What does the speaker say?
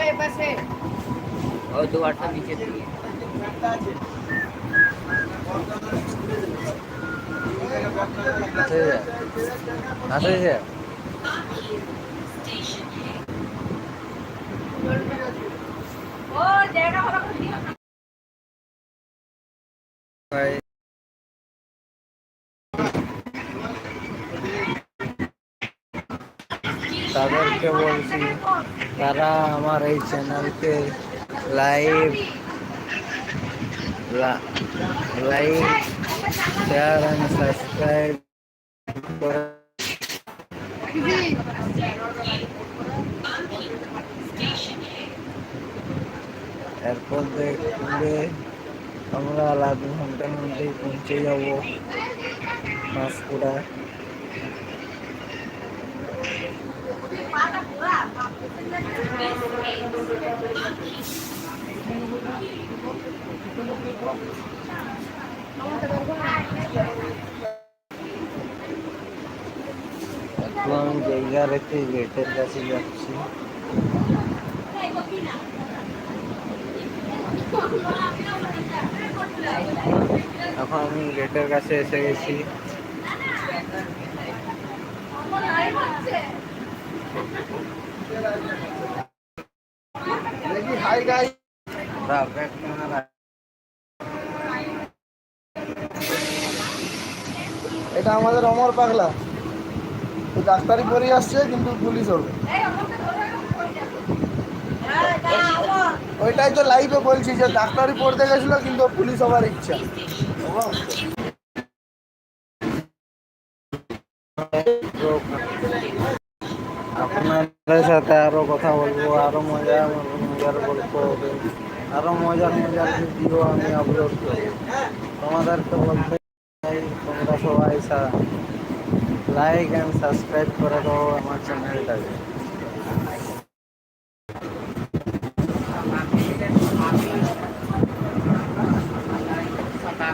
और दो आटा नीचे दिए। আসে যে ভাই তাদেরকে বলছি তারা আমার এই চ্যানেলকে live like share and subscribe করে এরপর দেখলে আমরা আধ ঘন্টার মধ্যেই পৌঁছে যাব পাঁশকুড়া। এখন আমি জায়গা রেখে গেটের কাছে যাচ্ছি। এখন আমি গেটের কাছে এসে গেছি। হাই গাইস, এটা আমাদের অমর পাগলা। তো ডাক্তারি পড়ে আসছে কিন্তু পুলিশ হবে। ওইটাই তো লাইভে বলছি যে ডাক্তারি পড়তে গেছিল কিন্তু পুলিশ হবার ইচ্ছা। আপনাদের সাথে আরো কথা বলবো, আরো মজার মজার গল্প হবে, আরো মজার মজার ভিডিও আমি আপলোড করবো। তোমাদেরকে বলতে চাই তোমরা সবাই লাইক এন্ড সাবস্ক্রাইব করে দাও আমার চ্যানেলটাকে।